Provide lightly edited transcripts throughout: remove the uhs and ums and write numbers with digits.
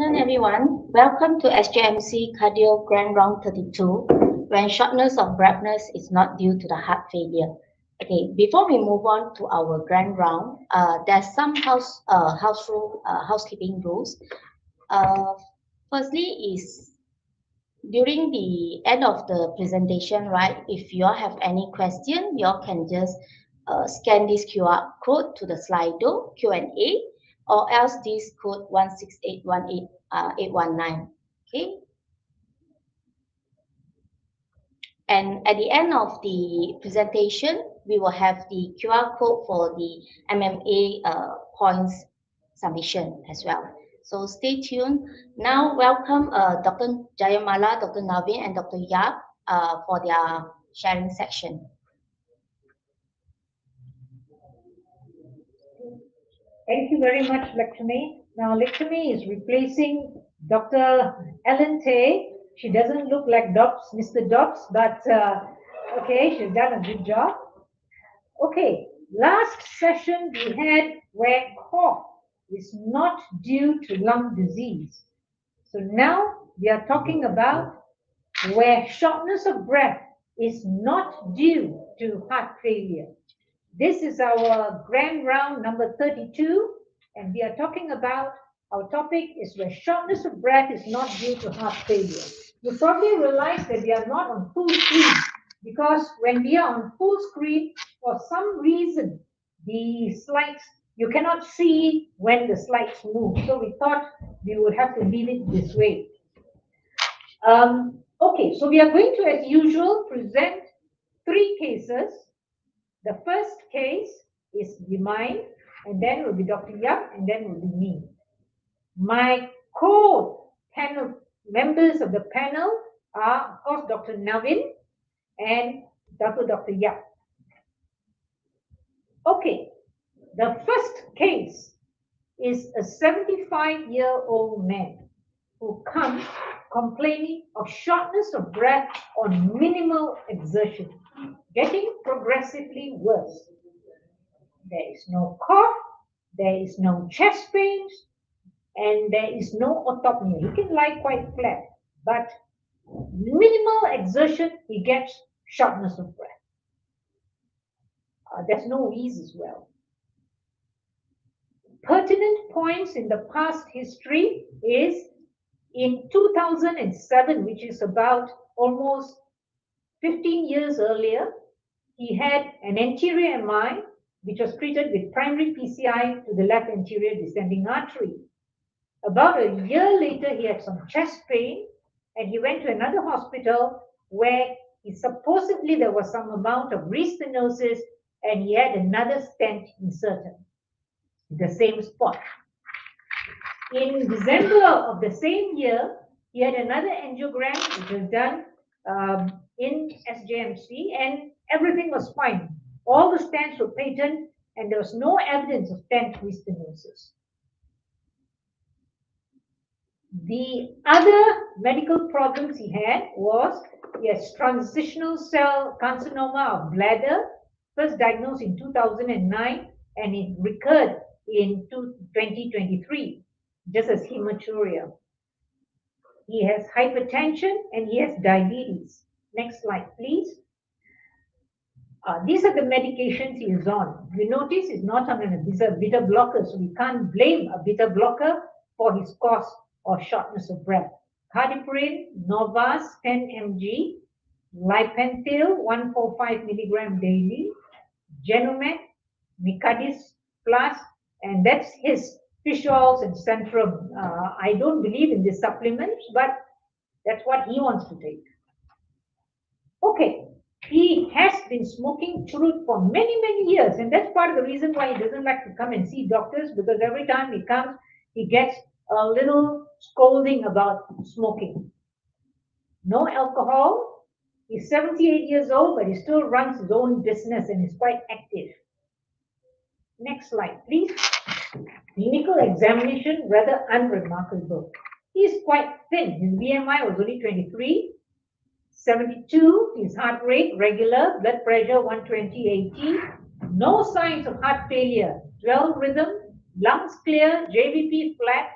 afternoon, everyone. Welcome to SJMC Cardio Grand Round 32, when shortness of breathness is not due to the heart failure. Okay, before we move on to our grand round, there's some housekeeping rules. Uh, Firstly is during the end of the presentation, right? If you all have any question, you all can just scan this QR code to the Slido Q&A, or else this code 16818 okay. And at the end of the presentation, we will have the QR code for the MMA points submission as well. So stay tuned. Now, welcome Dr. Jayamala, Dr. Navin, and Dr. Yap for their sharing section. Thank you very much, Lakshmi. Now, Lakshmi is replacing Dr. Ellen Tay. She doesn't look like Dobbs, Mr. Dobbs, but okay, she's done a good job. Okay, last session we had where cough is not due to lung disease. So now we are talking about where shortness of breath is not due to heart failure. This is our grand round number 32, and we are talking about our topic is where shortness of breath is not due to heart failure. You probably realize that we are not on full screen because when we are on full screen, for some reason, the slides, you cannot see when the slides move. So we thought we would have to leave it this way. Okay, so we are going to, as usual, present 3 cases. The first case is mine, and then will be Dr. Yap, and then will be me. My co-panel members of the panel are, of course, Dr. Navin and Dr. Yap. Okay, the first case is a 75-year-old man who comes complaining of shortness of breath on minimal exertion, getting progressively worse. There is no cough, there is no chest pains, and there is no autopnea. He can lie quite flat, but minimal exertion, he gets shortness of breath. There's no wheeze as well. Pertinent points in the past history is in 2007, which is about almost 15 years earlier, he had an anterior MI, which was treated with primary PCI to the left anterior descending artery. About a year later, he had some chest pain, and he went to another hospital where supposedly there was some amount of restenosis, and he had another stent inserted in the same spot. In December of the same year, he had another angiogram, which was done in SJMC, and everything was fine. All the stents were patent, and there was no evidence of stent restenosis. The other medical problems he had was, yes, transitional cell carcinoma of bladder, first diagnosed in 2009, and it recurred in 2023, just as hematuria. He has hypertension and he has diabetes. Next slide, please. These are the medications he is on. You notice he's not on a beta blocker, so we can't blame a beta blocker for his cause of shortness of breath. Cardiopyrin, Novas 10 mg, Lipentil 145 milligram daily, Genomet, Nicardis Plus, and that's his fish oils and Centrum. I don't believe in this supplements, but that's what he wants to take. Okay, he has been smoking churut for many years, and that's part of the reason why he doesn't like to come and see doctors, because every time he comes, he gets a little scolding about smoking. No alcohol. He's 78 years old, but he still runs his own business and is quite active. Next slide, please. Clinical examination, rather unremarkable. He's quite thin. His BMI was only 23. 72, his heart rate regular, blood pressure 120/80. No signs of heart failure. 12 rhythm, lungs clear, JVP flat,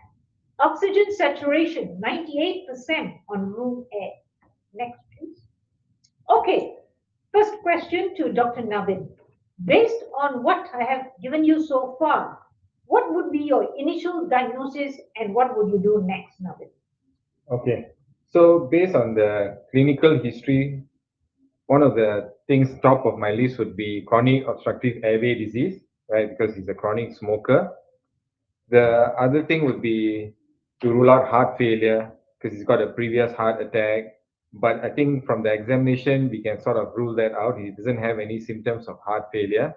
Oxygen saturation, 98% on room air. Next, please. Okay, first question to Dr. Navin. Based on what I have given you so far, what would be your initial diagnosis and what would you do next, Navin? Okay. So based on the clinical history, one of the things top of my list would be chronic obstructive airway disease, right? Because he's a chronic smoker. The other thing would be to rule out heart failure because he's got a previous heart attack. But I think from the examination, we can sort of rule that out. He doesn't have any symptoms of heart failure.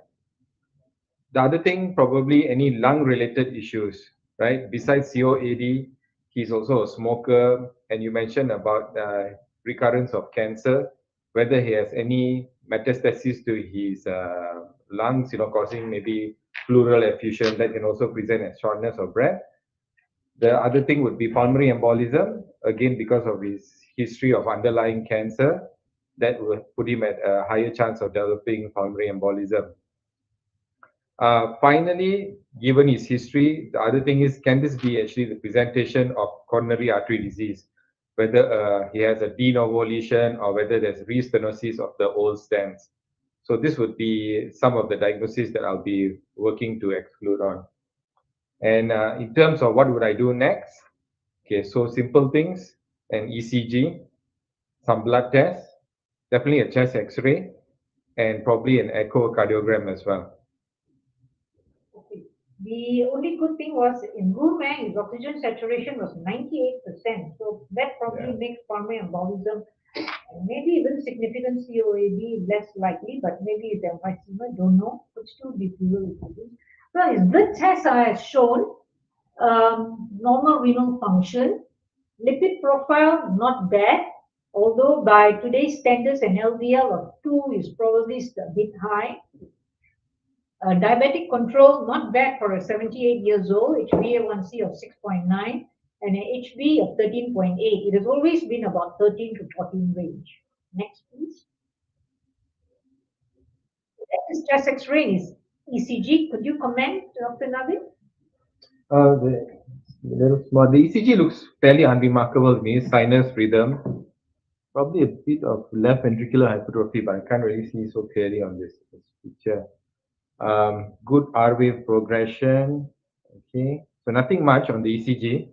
The other thing, probably any lung related issues, right? Besides COAD, he's also a smoker. And you mentioned about recurrence of cancer, whether he has any metastasis to his lungs, causing maybe pleural effusion that can also present as shortness of breath. The other thing would be pulmonary embolism, again, because of his history of underlying cancer, that would put him at a higher chance of developing pulmonary embolism. Finally, given his history, the other thing is, can this be actually the presentation of coronary artery disease? Whether he has a de novo lesion or whether there's restenosis of the old stents. So this would be some of the diagnoses that I'll be working to exclude on. And in terms of what would I do next? Okay, so simple things, an ECG, some blood tests, definitely a chest X-ray, and probably an echocardiogram as well. Okay. The only good thing was in room air, his oxygen saturation was 98%. So that probably makes pulmonary embolism and maybe even significant COAD less likely, but maybe it's emphysema, don't know. Could still be pleural effusion. Well, his blood tests are shown normal renal function, lipid profile not bad, although by today's standards an LDL of 2 is probably a bit high. Diabetic control, not bad for a 78 years old, HbA1c of 6.9 and an HB of 13.8. It has always been about 13 to 14 range. Next, please. This chest X-ray is ECG. Could you comment, Dr. Navin? The ECG looks fairly unremarkable to me. Sinus rhythm, probably a bit of left ventricular hypertrophy, but I can't really see so clearly on this picture. Good R wave progression. Okay, so nothing much on the ECG.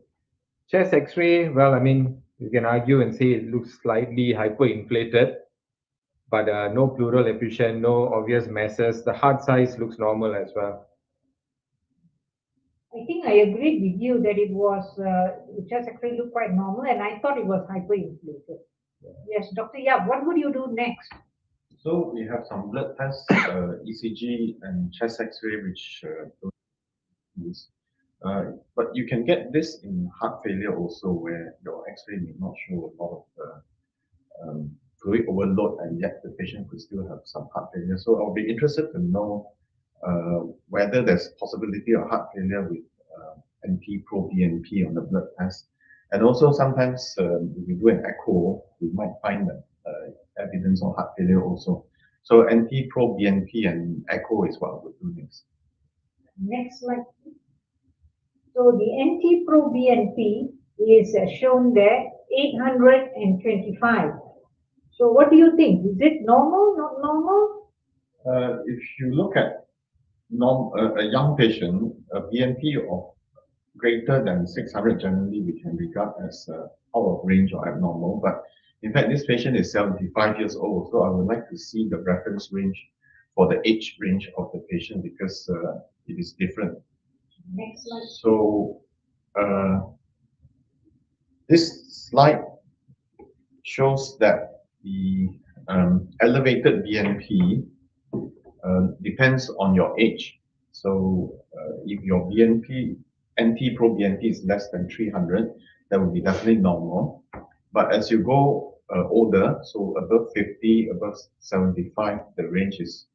Chest X-ray, well, I mean, you can argue and say it looks slightly hyperinflated, but no pleural effusion, no obvious masses. The heart size looks normal as well. I think I agreed with you that it was, the chest X-ray looked quite normal, and I thought it was hyperinflated. Yes, Dr. Yap, what would you do next? So we have some blood tests, ECG and chest X-ray, which don't use. But you can get this in heart failure also, where your X-ray may not show a lot of fluid overload, and yet the patient could still have some heart failure. So I'll be interested to know whether there's possibility of heart failure with NT-proBNP on the blood test. And also sometimes if we do an echo, we might find that evidence of heart failure also. So NT-proBNP and echo is what we'll do next. Next slide. So the NT-proBNP is shown there, 825. So what do you think? Is it normal, not normal? If you look at a young patient, a BNP of greater than 600 generally we can regard as out of range or abnormal. But in fact, this patient is 75 years old, so I would like to see the reference range for the age range of the patient because it is different. Next slide. So this slide shows that the elevated BNP depends on your age. So if your BNP, NT-proBNP is less than 300, that would be definitely normal. But as you go older, so above 50, above 75, the range is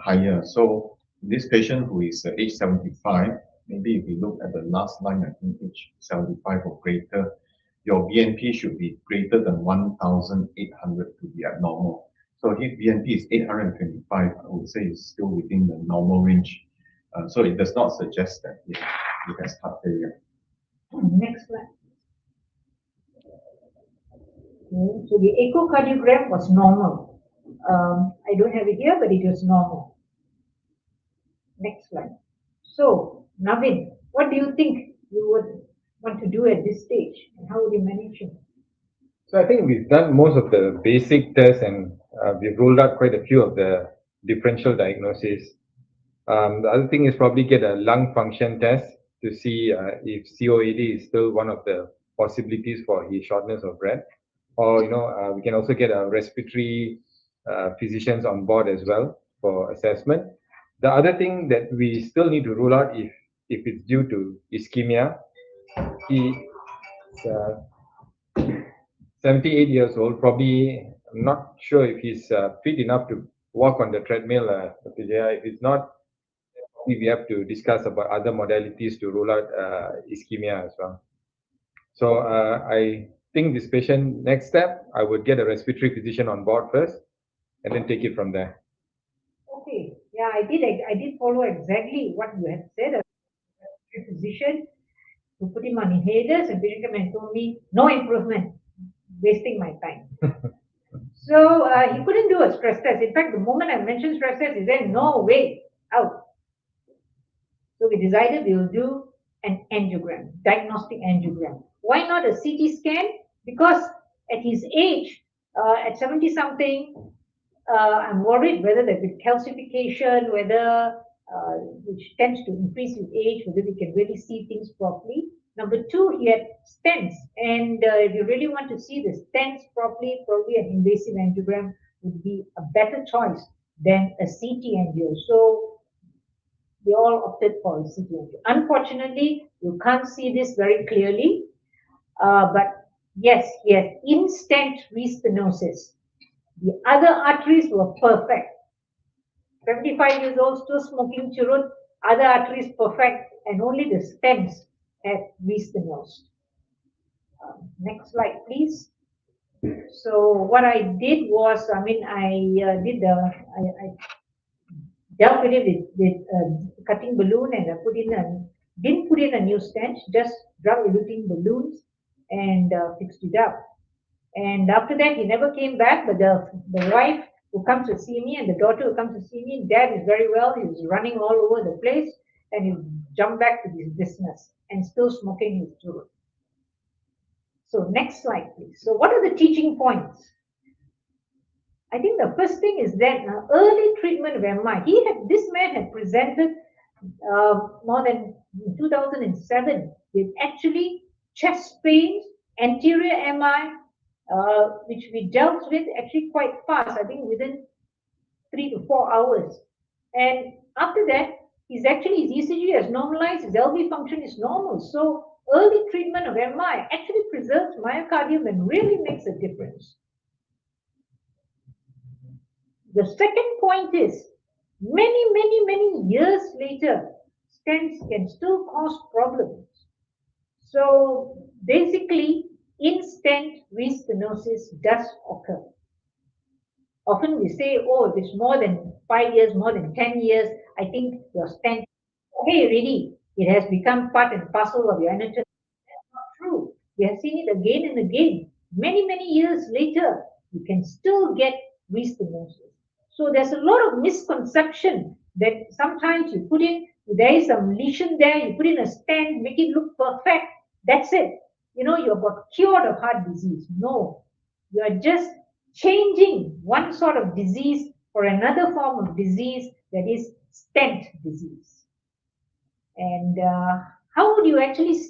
higher. So this patient who is age 75, maybe if you look at the last line, I think age 75 or greater, your BNP should be greater than 1,800 to be abnormal. So if BNP is 825, I would say it's still within the normal range. So it does not suggest that it has heart failure. Next slide. Okay, so the echocardiogram was normal. I don't have it here, but it was normal. Next slide. So, Navin, what do you think you would want to do at this stage, and how would you manage it? So I think we've done most of the basic tests, and we've ruled out quite a few of the differential diagnoses. The other thing is probably get a lung function test to see if COAD is still one of the possibilities for his shortness of breath. Or, we can also get a respiratory physicians on board as well for assessment. The other thing that we still need to rule out if it's due to ischemia. He 78 years old, probably. I'm not sure if he's fit enough to walk on the treadmill. If it's not, we have to discuss about other modalities to rule out ischemia as well. So I think this patient, next step, I would get a respiratory physician on board first, and then take it from there. Okay, yeah, I did follow exactly what you had said. A physician to put him on inhalers, and patient came and told me no improvement, wasting my time. So he couldn't do a stress test. In fact, the moment I mentioned stress test, he said no way, out. So we decided we will do an angiogram, diagnostic angiogram. Why not a CT scan? Because at his age, at 70 something, I'm worried whether there's a calcification, whether which tends to increase with age, whether we can really see things properly. Number two, he had stents, and if you really want to see the stents properly, probably an invasive angiogram would be a better choice than a CT angio. So we all opted for a CT angio. Unfortunately, you can't see this very clearly, but yes, he had in-stent restenosis. The other arteries were perfect. 75 years old, still smoking churut, other arteries perfect, and only the stents had restenosed. Next slide, please. So what I did was, I dealt with it with cutting balloon, and I didn't put in a new stent, just drug-eluting balloons, and fixed it up. And after that, he never came back, but the wife who comes to see me and the daughter who comes to see me, dad is very well, he's running all over the place, and he jumped back to his business and still smoking his churro. So next slide, please. So what are the teaching points? I think the first thing is that early treatment of MI. This man had presented more than 2007 with actually chest pains, anterior MI, which we dealt with actually quite fast, I think within 3 to 4 hours. And after that, his ECG has normalized, his LV function is normal. So early treatment of MI actually preserves myocardium and really makes a difference. The second point is, many years later, stents can still cause problems. So basically, in-stent restenosis does occur. Often we say, oh, if it's more than 5 years, more than 10 years, I think your stent, okay, really, it has become part and parcel of your anatomy. That's not true. We have seen it again and again. Many years later, you can still get restenosis. So there's a lot of misconception that sometimes you put in, there is some lesion there, you put in a stent, make it look perfect. That's it. You're got cured of heart disease. No, you're just changing one sort of disease for another form of disease, that is stent disease. And how would you actually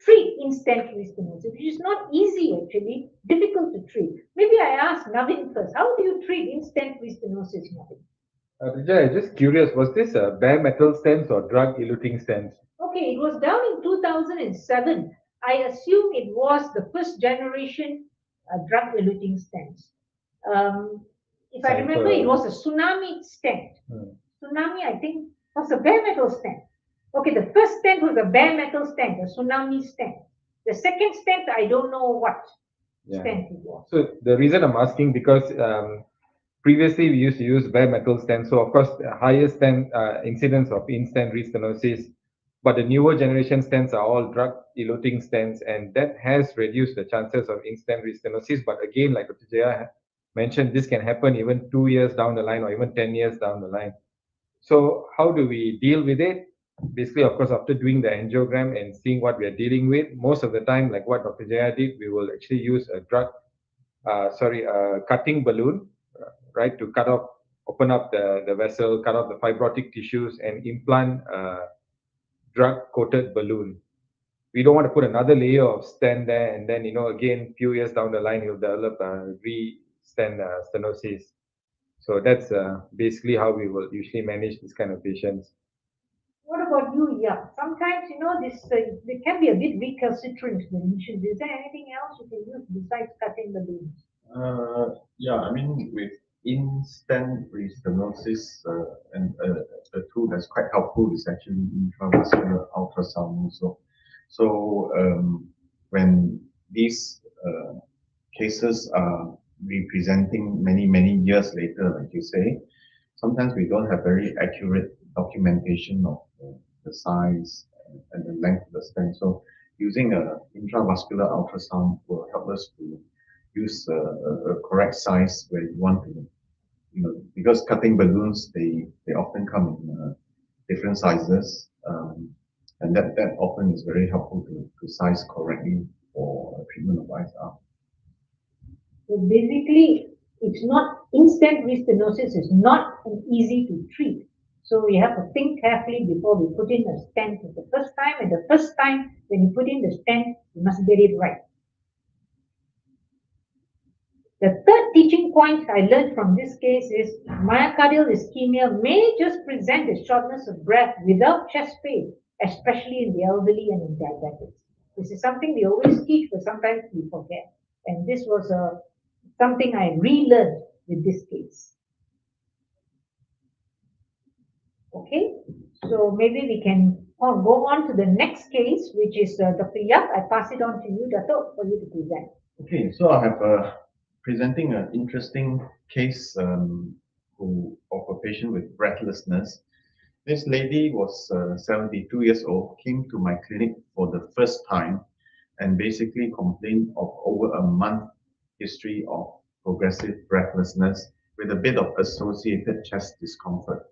treat in-stent restenosis? Which is not easy, actually, difficult to treat. Maybe I ask Navin first. How do you treat in-stent restenosis, Navin? Vijay, just curious, was this a bare metal stents or drug-eluting stents? Okay, it was done in 2007. I assume it was the first generation drug-eluting stents. If I remember, it was a tsunami stent. Tsunami, I think, was a bare metal stent. Okay, the first stent was a bare metal stent, a tsunami stent. The second stent, I don't know what stent it was. So the reason I'm asking, because previously we used to use bare metal stents, so of course the highest incidence of in-stent restenosis But the newer generation stents are all drug-eluting stents, and that has reduced the chances of in-stent restenosis. But again, like Dr. Jaya mentioned, this can happen even 2 years down the line or even 10 years down the line. So how do we deal with it? Basically, of course, after doing the angiogram and seeing what we are dealing with, most of the time, like what Dr. Jaya did, we will actually use a cutting balloon, right, to open up the vessel, cut off the fibrotic tissues, and implant drug-coated balloon. We don't want to put another layer of stent there, and then again, few years down the line, you'll develop re-stent stenosis. So that's basically how we will usually manage this kind of patients. What about you? Yeah, sometimes this they can be a bit recalcitrant. The lesions. Is there anything else you can use besides cutting the balloons? Yeah, I mean, with in-stent restenosis, and a tool that's quite helpful is actually intravascular ultrasound also. So when these cases are representing many years later, like you say, sometimes we don't have very accurate documentation of the size and the length of the stent. So using a intravascular ultrasound will help us to use a correct size where you want to, because cutting balloons, they often come in different sizes, and that often is very helpful to size correctly for treatment of ISR. So basically, it's not in-stent restenosis is not an easy to treat. So we have to think carefully before we put in a stent the first time. And the first time when you put in the stent, you must get it right. The third teaching point I learned from this case is myocardial ischemia may just present as shortness of breath without chest pain, especially in the elderly and in diabetics. This is something we always teach, but sometimes we forget. And this was something I relearned with this case. Okay, so maybe we can go on to the next case, which is Dr. Yap. I pass it on to you, Dato', for you to present. Okay, so I have presenting an interesting case of a patient with breathlessness. This lady was 72 years old, came to my clinic for the first time, and basically complained of over a month history of progressive breathlessness with a bit of associated chest discomfort.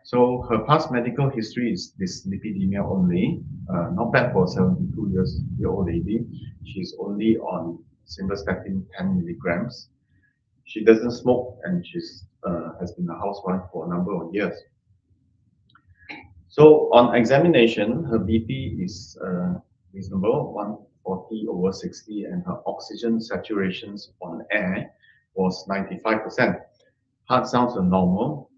So her past medical history is dyslipidemia only, not bad for a 72-year-old lady. She's only on simvastatin 10 milligrams. She doesn't smoke, and she's has been a housewife for a number of years. So on examination, her BP is reasonable, 140/60, and her oxygen saturations on air was 95%. Heart sounds are normal.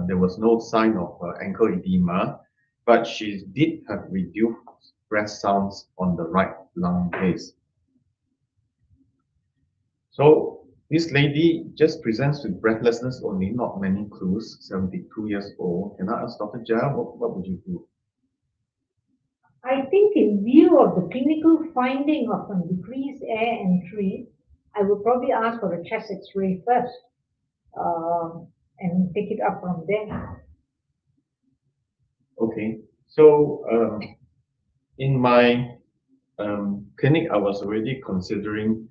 There was no sign of ankle edema, but she did have reduced breath sounds on the right lung base. So this lady just presents with breathlessness only, not many clues, 72 years old. Can I ask Dr. Jia, what would you do? I think in view of the clinical finding of some decreased air entry, I would probably ask for a chest x-ray first and take it up from there. Okay, so in my clinic, I was already considering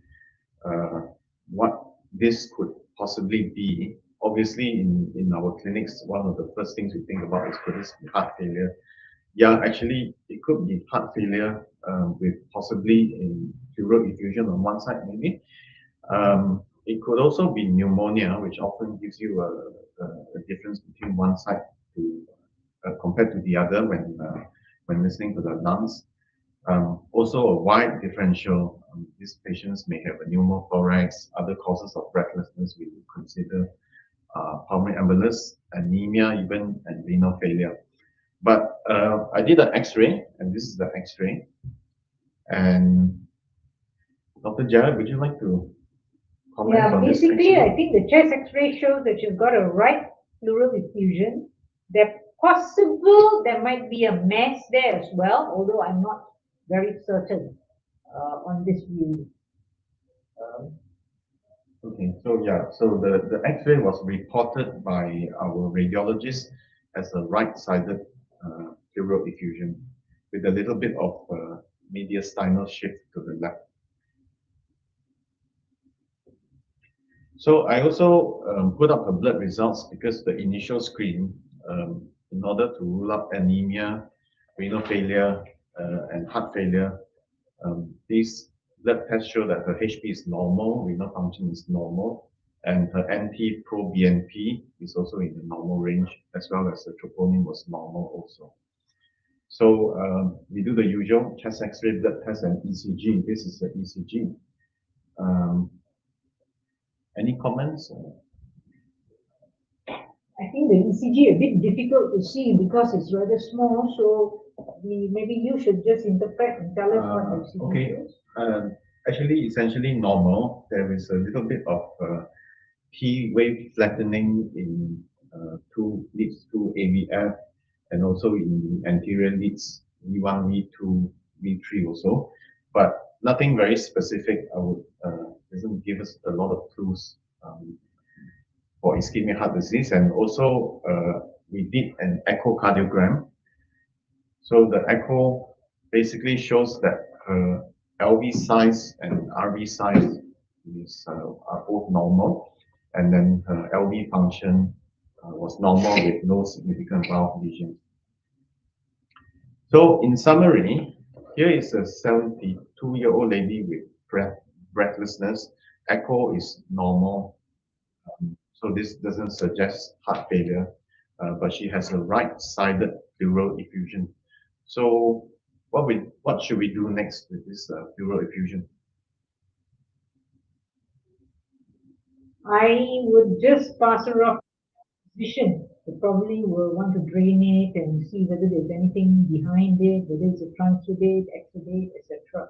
what this could possibly be. Obviously, in our clinics, one of the first things we think about is could this be heart failure? Yeah, actually, it could be heart failure with possibly a pleural effusion on one side, maybe. It could also be pneumonia, which often gives you a difference between one side to compared to the other when listening to the lungs. Also, a wide differential. These patients may have a pneumothorax, other causes of breathlessness we would consider pulmonary embolus, anemia, even and renal failure. But I did an X-ray, and this is the X-ray. And Dr. Jared, would you like to comment on this? Yeah, basically, I think the chest X-ray shows that you've got a right pleural effusion. That possible there might be a mass there as well, although I'm not very certain on this view. Okay, so yeah, so the X-ray was reported by our radiologist as a right-sided pleural effusion with a little bit of mediastinal shift to the left. So I also put up the blood results because the initial screen, in order to rule out anemia, renal failure, and heart failure, these blood tests show that her HP is normal, renal function is normal, and her NT-proBNP is also in the normal range, as well as the troponin was normal also. So we do the usual chest X-ray, blood test, and ECG. This is the ECG. Any comments? I think the ECG a bit difficult to see because it's rather small, so maybe you should just interpret and tell us what the ECG okay. is. Actually, essentially normal. There is a little bit of T wave flattening in two leads to AVF, and also in the anterior leads V1, V2, V3 also, but nothing very specific. I would doesn't give us a lot of clues for ischemic heart disease. And also we did an echocardiogram. So the echo basically shows that her LV size and RV size are both normal, and then her LV function was normal with no significant valve lesion. So in summary, here is a 72-year-old lady with breathlessness. Echo is normal, so this doesn't suggest heart failure, but she has a right-sided pleural effusion. So what should we do next with this pleural effusion? I would just pass her off to the physician. They probably will want to drain it and see whether there's anything behind it, whether it's a transudate, exudate, etc.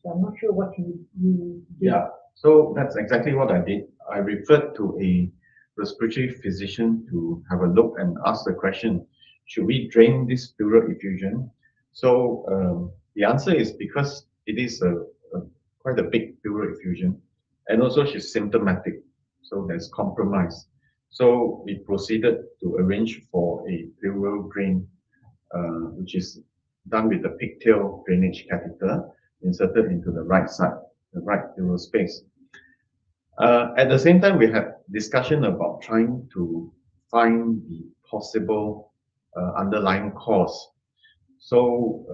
So I'm not sure what you did. Yeah, so that's exactly what I did. I referred to a respiratory physician to have a look and ask the question, should we drain this pleural effusion? So the answer is because it is quite a big pleural effusion, and also she's symptomatic, so there's compromise. So we proceeded to arrange for a pleural drain, which is done with the pigtail drainage catheter inserted into the right side, the right pleural space. At the same time, we had discussion about trying to find the possible underlying cause. So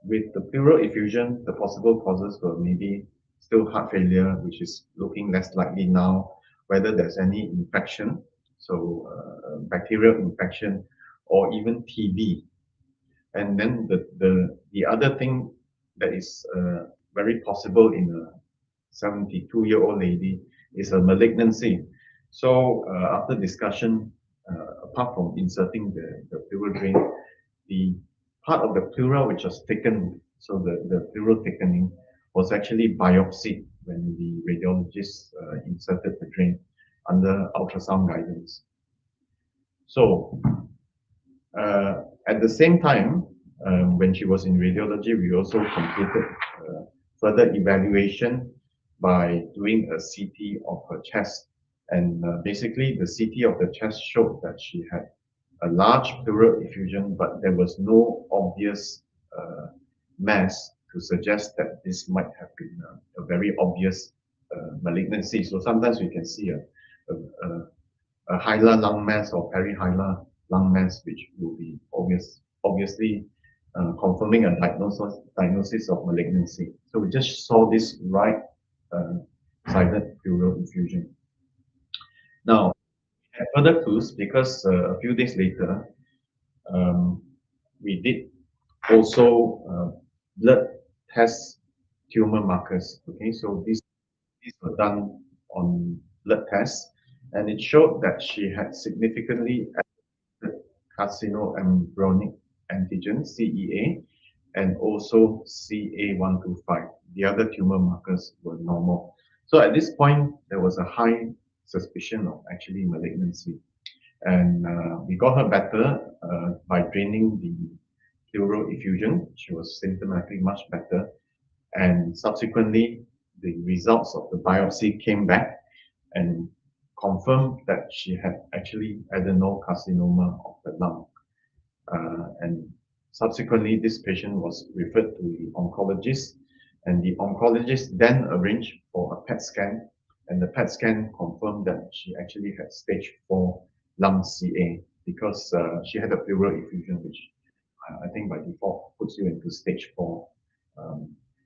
with the pleural effusion, the possible causes were maybe still heart failure, which is looking less likely now, whether there's any infection, so bacterial infection, or even TB. And then the other thing that is very possible in a 72-year-old lady is a malignancy. So after discussion, apart from inserting the pleural drain, the part of the pleura which was thickened, so the pleural thickening was actually biopsied when the radiologist inserted the drain under ultrasound guidance. So at the same time, when she was in radiology, we also completed further evaluation by doing a CT of her chest. And basically, the CT of the chest showed that she had a large pleural effusion, but there was no obvious mass to suggest that this might have been a very obvious malignancy. So sometimes we can see a hilar lung mass or perihilar lung mass, which will be obviously confirming a diagnosis of malignancy. So we just saw this right-sided pleural effusion. Now, we had further clues because a few days later, we did also blood test tumor markers. Okay, so these were done on blood tests, and it showed that she had significantly carcinoembryonic antigen, CEA, and also CA125. The other tumor markers were normal. So at this point, there was a high suspicion of actually malignancy. And we got her better by draining the pleural effusion. She was symptomatically much better. And subsequently, the results of the biopsy came back and confirmed that she had actually adenocarcinoma of the lung. and subsequently this patient was referred to the oncologist, and the oncologist then arranged for a PET scan, and the PET scan confirmed that she actually had stage 4 lung CA because she had a pleural effusion, which I think by default puts you into stage 4,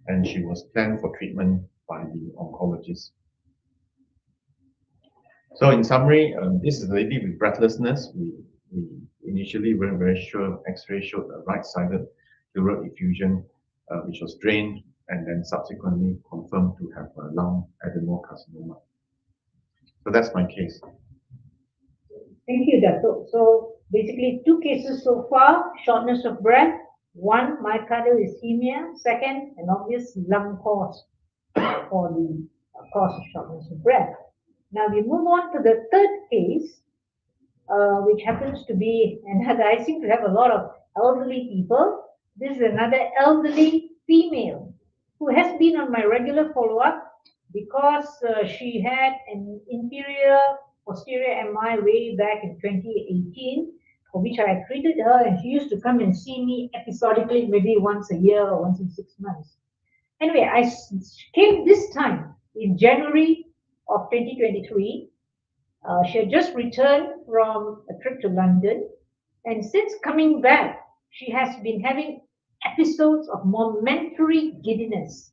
and she was planned for treatment by the oncologist. So in summary, this is a lady with breathlessness. We initially weren't very sure. X-ray showed a right-sided pleural effusion, which was drained and then subsequently confirmed to have a lung adenocarcinoma. So that's my case. Thank you, Dato. So basically 2 cases so far: shortness of breath, 1 myocardial ischemia, 2nd an obvious lung cause for the cause of shortness of breath. Now we move on to the 3rd case, which happens to be another. I seem to have a lot of elderly people. This is another elderly female who has been on my regular follow-up because she had an inferior posterior MI way back in 2018, for which I treated her, and she used to come and see me episodically, maybe once a year or once in 6 months. Anyway, I came this time in January of 2023. She had just returned from a trip to London, and since coming back, she has been having episodes of momentary giddiness.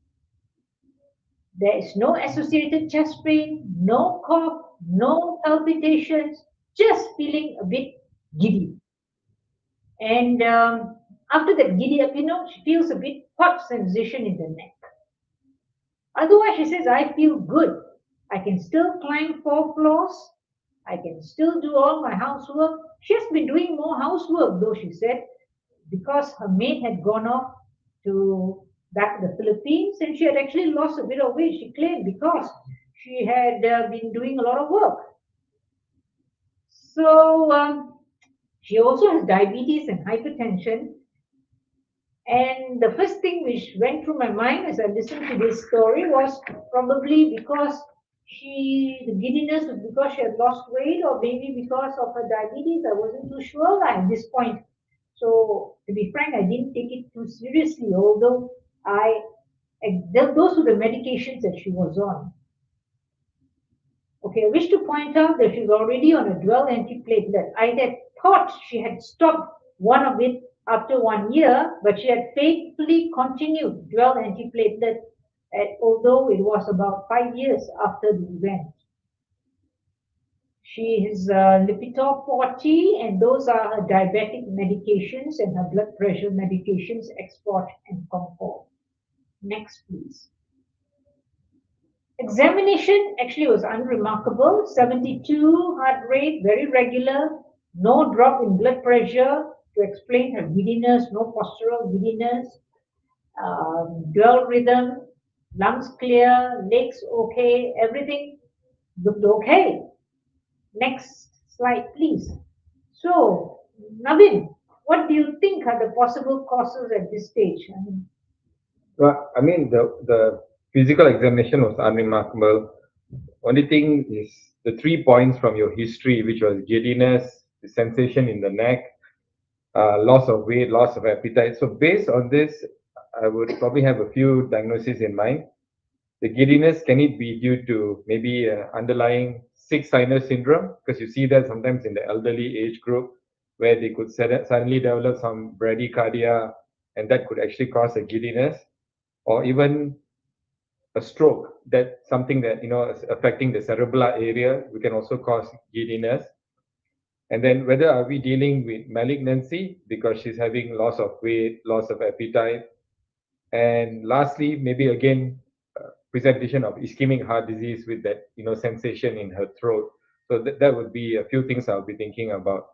There is no associated chest pain, no cough, no palpitations, just feeling a bit giddy. And after that giddy up, she feels a bit hot sensation in the neck. Otherwise, she says, I feel good. I can still climb 4 floors. I can still do all my housework. She has been doing more housework, though, she said, because her maid had gone off back to the Philippines, and she had actually lost a bit of weight, she claimed, because she had been doing a lot of work. So she also has diabetes and hypertension. And the first thing which went through my mind as I listened to this story was probably because the giddiness was because she had lost weight, or maybe because of her diabetes. I wasn't too sure at this point. So to be frank, I didn't take it too seriously, although those were the medications that she was on. Okay, I wish to point out that she's already on a dual antiplatelet. I had thought she had stopped one of it after 1 year, but she had faithfully continued dual antiplatelet, although it was about 5 years after the event. She is Lipitor 40, and those are her diabetic medications and her blood pressure medications, Export and Comfort. Next, please. Examination actually was unremarkable. 72 heart rate, very regular, no drop in blood pressure to explain her giddiness, no postural giddiness, dual rhythm, lungs clear, legs okay, everything looked okay. Next slide, please. So, Navin, what do you think are the possible causes at this stage? Well, I mean, the physical examination was unremarkable. Only thing is the 3 points from your history, which was giddiness, the sensation in the neck, loss of weight, loss of appetite. So based on this, I would probably have a few diagnoses in mind. The giddiness, can it be due to maybe underlying sick sinus syndrome? Because you see that sometimes in the elderly age group, where they could suddenly develop some bradycardia, and that could actually cause a giddiness, or even a stroke. That's something that is affecting the cerebellar area. We can also cause giddiness. And then whether are we dealing with malignancy because she's having loss of weight, loss of appetite, and lastly, maybe again presentation of ischemic heart disease with that sensation in her throat. So that would be a few things I'll be thinking about.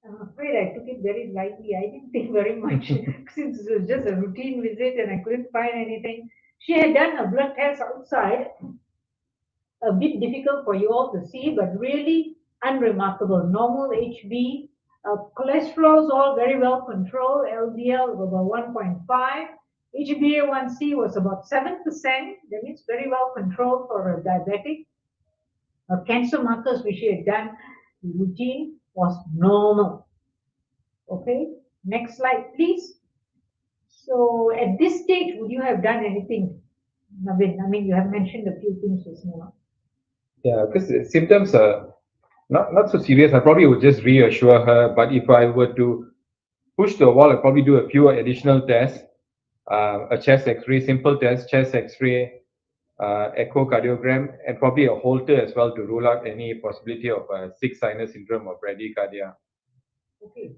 I'm afraid I took it very lightly. I didn't think very much since it was just a routine visit and I couldn't find anything. She had done her blood tests outside. A bit difficult for you all to see, but really unremarkable. Normal HB, cholesterol all very well controlled. LDL was about 1.5. HbA1c was about 7%. That means very well controlled for a diabetic. Her cancer markers, which she had done routine, was normal. Okay, next slide, please. So at this stage, would you have done anything, Navin? I mean, you have mentioned a few things just now. Yeah, because the symptoms are not so serious. I probably would just reassure her. But if I were to push the wall, I'd probably do a few additional tests, a chest X-ray, simple test, chest X-ray, echocardiogram, and probably a Holter as well to rule out any possibility of sick sinus syndrome or bradycardia. Okay.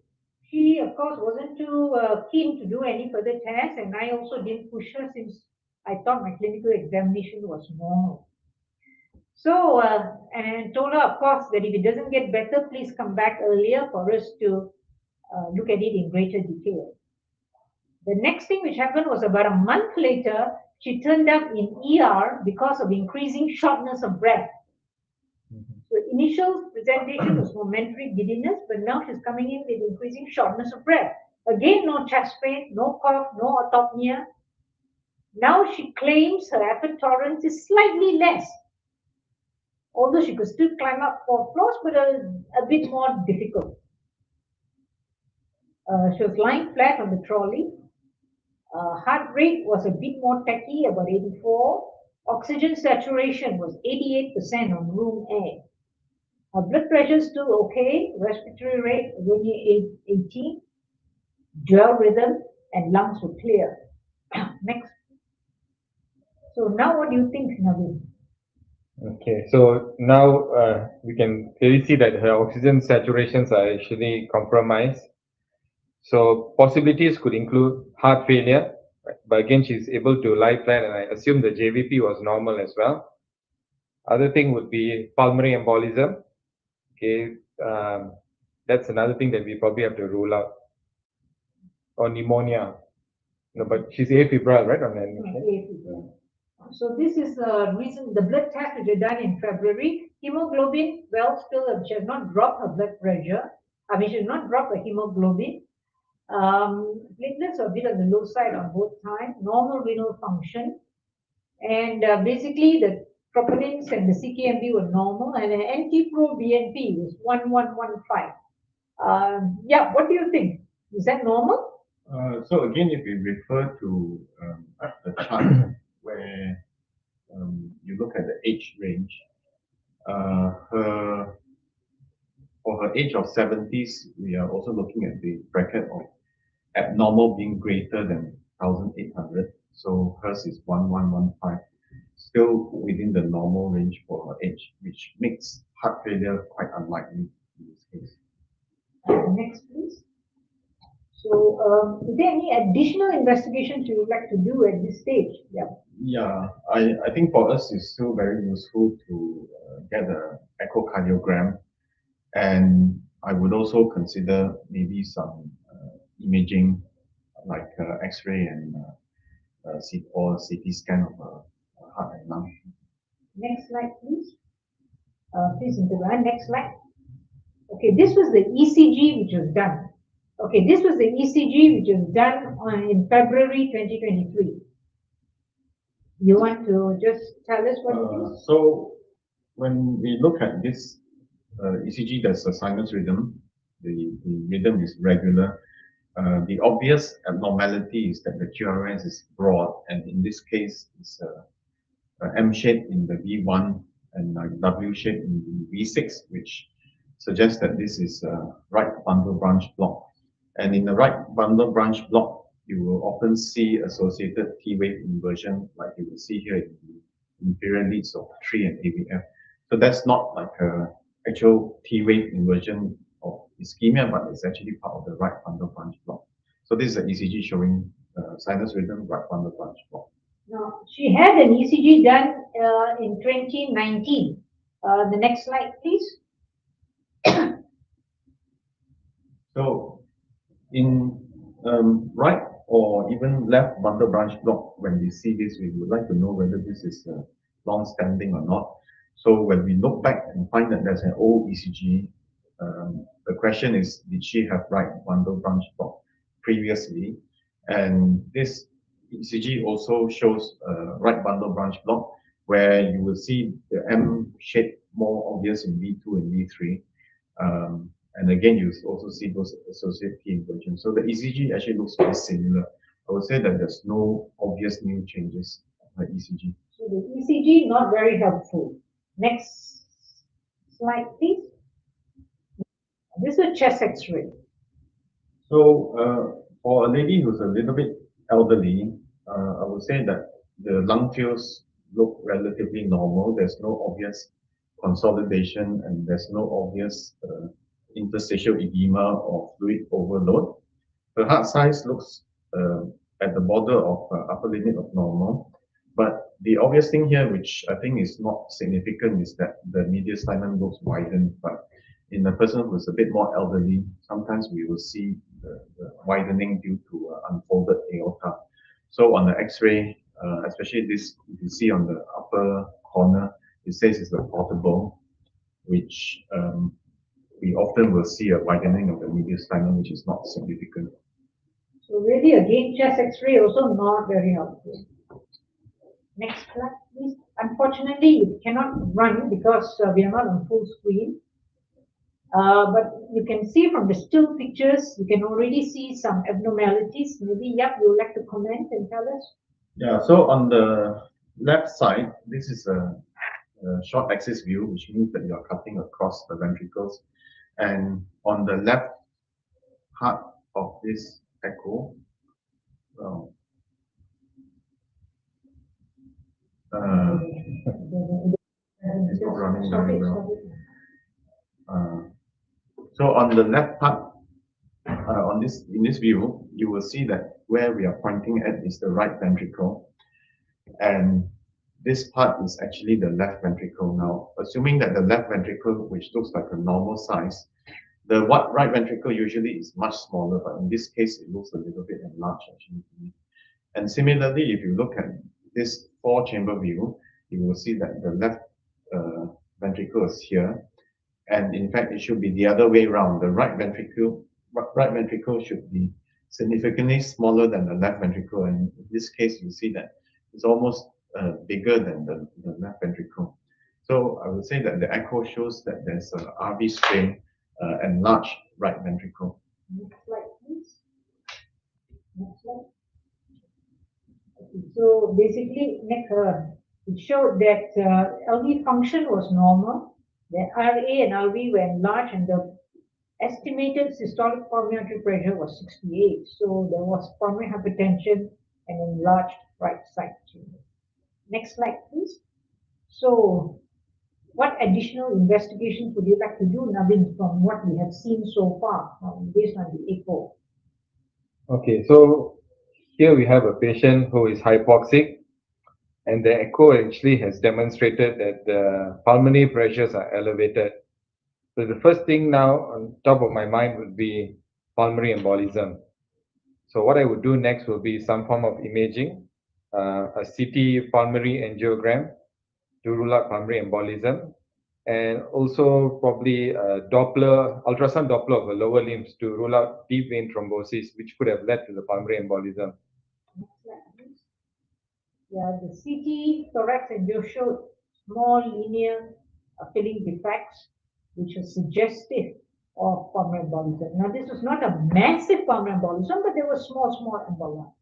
She, of course, wasn't too keen to do any further tests, and I also didn't push her since I thought my clinical examination was normal. So, and told her, of course, that if it doesn't get better, please come back earlier for us to look at it in greater detail. The next thing which happened was about a month later, she turned up in ER because of increasing shortness of breath. So initial presentation was momentary giddiness, but now she's coming in with increasing shortness of breath. Again, no chest pain, no cough, no autopnea. Now she claims her effort tolerance is slightly less, although she could still climb up 4 floors, but a bit more difficult. She was lying flat on the trolley. Heart rate was a bit more tacky, about 84. Oxygen saturation was 88% on room air. Her blood pressure is still okay. Respiratory rate only 18. Dual rhythm and lungs were clear. Next. So now what do you think, Navin? Okay, so now we can clearly see that her oxygen saturations are actually compromised. So possibilities could include heart failure, right? But again, she's able to lie flat, and I assume the JVP was normal as well. Other thing would be pulmonary embolism. Okay, that's another thing that we probably have to rule out. Or pneumonia. No, but she's afebrile, right? On admission. So this is the reason, the blood test which are done in February. Hemoglobin, well, still she has not dropped her blood pressure. I mean, she has not dropped her hemoglobin. Platelets are a bit on the low side on both times. Normal renal function. And basically the troponins and the CKMB were normal, and an NT-proBNP was 1115. Yeah, what do you think? Is that normal? So again, if we refer to the chart where you look at the age range, for her age of 70s, we are also looking at the bracket of abnormal being greater than 1800. So hers is 1115, still within the normal range for her age, which makes heart failure quite unlikely in this case. Next, please. So, is there any additional investigations you would like to do at this stage? Yeah. Yeah, I think for us it's still very useful to get an echocardiogram, and I would also consider maybe some imaging like X-ray and or CT scan of heart and lung. Next slide, please. Please interrupt. Next slide. Okay, this was the ECG which was done. Okay, this was the ECG which was done in February 2023. You want to just tell us what it is? So when we look at this ECG, there's a sinus rhythm. The rhythm is regular. The obvious abnormality is that the QRS is broad, and in this case, it's a M shape in the V1 and a W shape in the V6, which suggests that this is a right bundle branch block. And in the right bundle branch block, you will often see associated T-wave inversion, like you will see here in the inferior leads of 3 and AVF. So that's not like a actual T-wave inversion of ischemia, but it's actually part of the right bundle branch block. So this is an ECG showing sinus rhythm, right bundle branch block. Now, she had an ECG done in 2019. The next slide, please. So in right or even left bundle branch block, when we see this, we would like to know whether this is long-standing or not. So when we look back and find that there's an old ECG, the question is, did she have right bundle branch block previously? And this ECG also shows right bundle branch block, where you will see the M shape more obvious in V2 and V3. And again, you also see those associated key inversions. So the ECG actually looks very similar. I would say that there's no obvious new changes on the ECG. So the ECG not very helpful. Next slide, please. This is a chest X-ray. So for a lady who's a little bit elderly, I would say that the lung fields look relatively normal. There's no obvious consolidation and there's no obvious interstitial edema or fluid overload. The heart size looks at the border of upper limit of normal. But the obvious thing here, which I think is not significant, is that the mediastinum looks widened. But in a person who's a bit more elderly, sometimes we will see the widening due to unfolded aorta. So on the X-ray, especially this, you see on the upper corner, it says it's a portable, which we often will see a widening of the mediastinum, which is not significant. So really, again, chest X-ray also not very helpful. Next slide, please. Unfortunately, you cannot run because we are not on full screen. But you can see from the still pictures, you can already see some abnormalities. Maybe, Yap, you would like to comment and tell us? Yeah, so on the left side, this is a short axis view, which means that you are cutting across the ventricles. And on the left part of this echo, it's not running very well. So on the left part, in this view, you will see that where we are pointing at is the right ventricle, and this part is actually the left ventricle. Now, assuming that the left ventricle, which looks like a normal size, the right ventricle usually is much smaller, but in this case, it looks a little bit enlarged actually. And similarly, if you look at this 4-chamber view, you will see that the left ventricle is here. And in fact, it should be the other way around. The right ventricle should be significantly smaller than the left ventricle. And in this case, you see that it's almost bigger than the left ventricle. So I would say that the echo shows that there's an RV strain, enlarged right ventricle. Next slide, please. Next slide. Okay, so basically, it showed that LV function was normal. The RA and LV were enlarged, and the estimated systolic pulmonary pressure was 68. So there was pulmonary hypertension and enlarged right side chamber. Next slide, please. So, what additional investigations would you like to do, Navin, from what we have seen so far, based on the echo? Okay, so here we have a patient who is hypoxic, and the echo actually has demonstrated that the pulmonary pressures are elevated. So the first thing now on top of my mind would be pulmonary embolism. So what I would do next will be some form of imaging, a CT pulmonary angiogram to rule out pulmonary embolism, and also probably a ultrasound Doppler of the lower limbs to rule out deep vein thrombosis, which could have led to the pulmonary embolism. Yeah, the CT thorax angio showed small linear filling defects, which was suggestive of pulmonary embolism. Now, this was not a massive pulmonary embolism, but there were small emboli,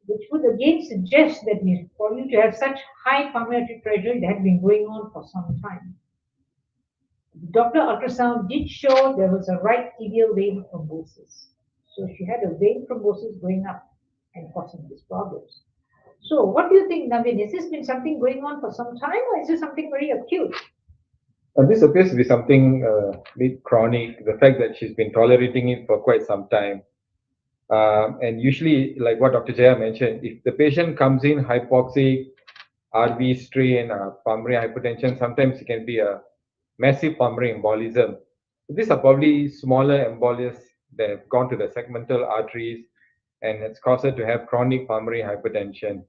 which would again suggest that for you to have such high pulmonary pressure, it had been going on for some time. The Doppler ultrasound did show there was a right tibial vein thrombosis. So she had a vein thrombosis going up and causing these problems. So what do you think, Navin? Has this been something going on for some time, or is this something very acute? This appears to be something a bit chronic, the fact that she's been tolerating it for quite some time. And usually, like what Dr. Jaya mentioned, if the patient comes in hypoxic, RV strain, pulmonary hypertension, sometimes it can be a massive pulmonary embolism. So these are probably smaller embolias that have gone to the segmental arteries, and it's caused her to have chronic pulmonary hypertension.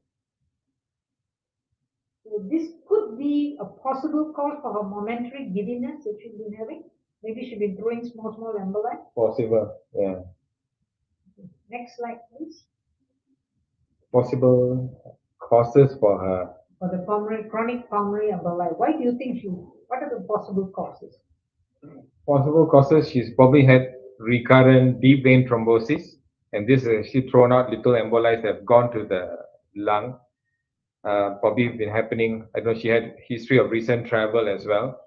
So this could be a possible cause for her momentary giddiness that she's been having. Maybe she's been throwing small emboli. Possible, yeah. Next slide, please. Possible causes for her. For the chronic pulmonary emboli. Why do you think what are the possible causes? Possible causes, she's probably had recurrent deep vein thrombosis, and this has actually thrown out little emboli that have gone to the lung. Probably been happening. I know she had history of recent travel as well.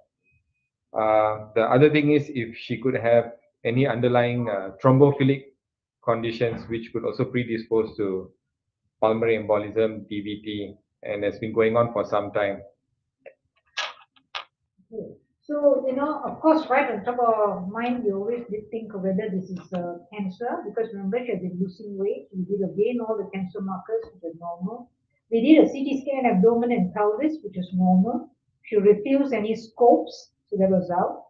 The other thing is if she could have any underlying thrombophilic conditions which could also predispose to pulmonary embolism, DVT, and has been going on for some time. Okay. So, of course, right on top of our mind, we always did think of whether this is cancer, because remember, she had been losing weight. We did again all the cancer markers, which are normal. We did a CT scan abdomen and pelvis, which is normal. She refused any scopes, so that was out.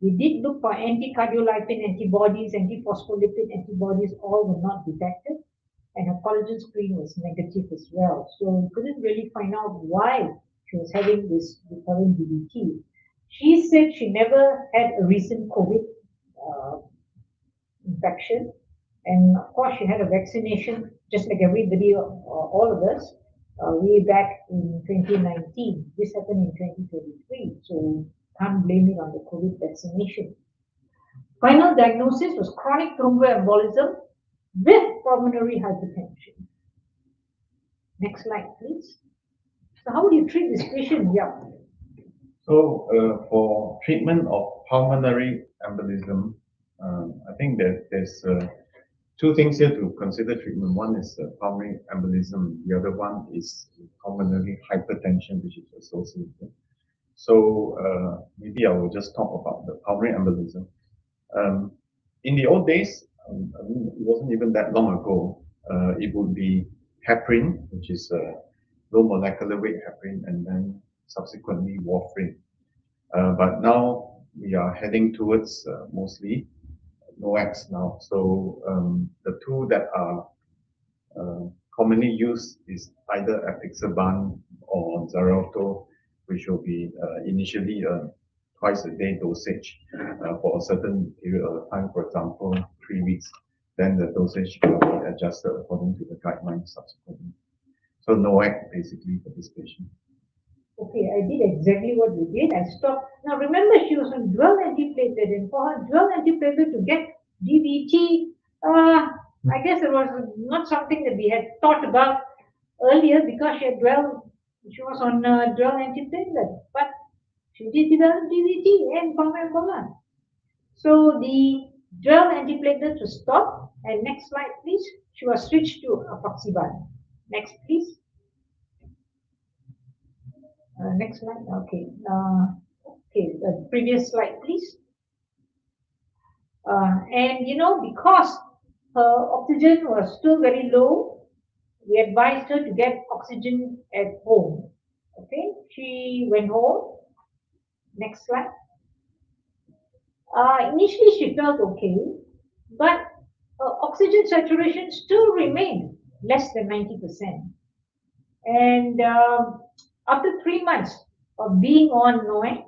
We did look for anti-cardiolipin antibodies, anti-phospholipid antibodies, all were not detected. And her collagen screen was negative as well. So we couldn't really find out why she was having this recurrent DVT. She said she never had a recent COVID uh, infection. And of course, she had a vaccination, just like everybody, all of us, way back in 2019. This happened in 2023. So can't blame it on the COVID vaccination. Final diagnosis was chronic thromboembolism with pulmonary hypertension. Next slide, please. So how would you treat this patient? Yeah. So for treatment of pulmonary embolism, I think that there's two things here to consider treatment. One is pulmonary embolism. The other one is pulmonary hypertension, which is associated. So maybe I will just talk about the pulmonary embolism. In the old days, I mean, it wasn't even that long ago, it would be heparin, which is low molecular weight heparin, and then subsequently warfarin. But now we are heading towards mostly NOACs now. So the two that are commonly used is either apixaban or Xarelto, which will be initially twice a day dosage for a certain period of time, for example, 3 weeks. Then the dosage will be adjusted according to the guidelines subsequently. So NOAC basically for this patient. Okay, I did exactly what you did. I stopped. Now remember, she was on dual antiplatelet, and for her dual antiplatelet to get DVT, I guess it was not something that we had thought about earlier because she was on dual antiplatelet, but she did develop DVT and pulmonary. So the dual antiplatelet was stopped, and next slide, please. She was switched to apixaban. Next, please. Next slide. Okay. Okay. The previous slide, please. And because her oxygen was still very low, we advised her to get oxygen at home. Okay. She went home. Next slide. Initially, she felt okay, but oxygen saturation still remained less than 90%. And after 3 months of being on NOAC,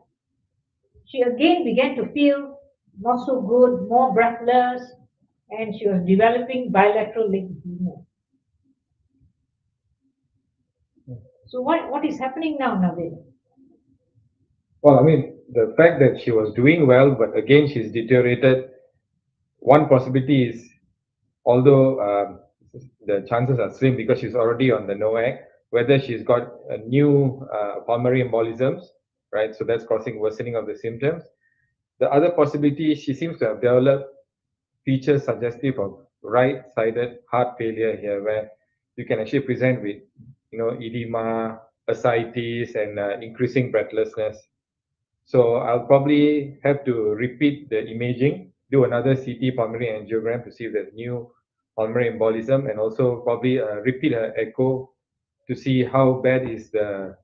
she again began to feel not so good, more breathless, and she was developing bilateral leg edema. So what is happening now, Navid? Well, I mean, the fact that she was doing well, but again, she's deteriorated. One possibility is, although the chances are slim because she's already on the NOAC, whether she's got a new pulmonary embolisms, right? So that's causing worsening of the symptoms. The other possibility is she seems to have developed features suggestive of right-sided heart failure here, where you can actually present with, edema, ascites, and increasing breathlessness. So I'll probably have to repeat the imaging, do another CT pulmonary angiogram to see if there's new pulmonary embolism, and also probably repeat her echo to see how bad is the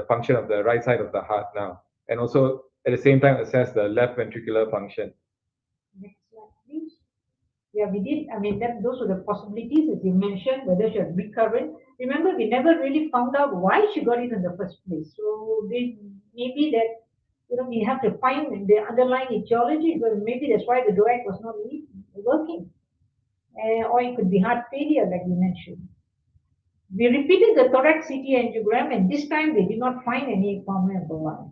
function of the right side of the heart now, and also at the same time assess the left ventricular function. Next slide, please. Yeah, we did. I mean, those were the possibilities, as you mentioned, whether she had recurrent. Remember, we never really found out why she got it in the first place. So maybe that, we have to find the underlying etiology, but maybe that's why the DOAC was not really working. Or it could be heart failure, like you mentioned. We repeated the thorax CT angiogram, and this time they did not find any pulmonary emboli.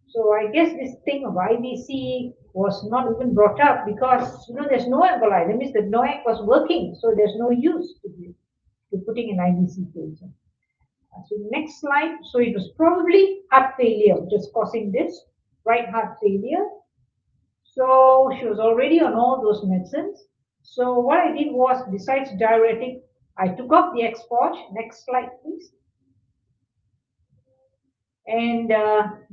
So I guess this thing of IVC was not even brought up because there's no emboli. That means the NOAC was working, so there's no use to putting an IVC filter. So next slide. So it was probably heart failure just causing this, right heart failure. So she was already on all those medicines. So what I did was, besides diuretic, I took off the Expoge. Next slide, please. And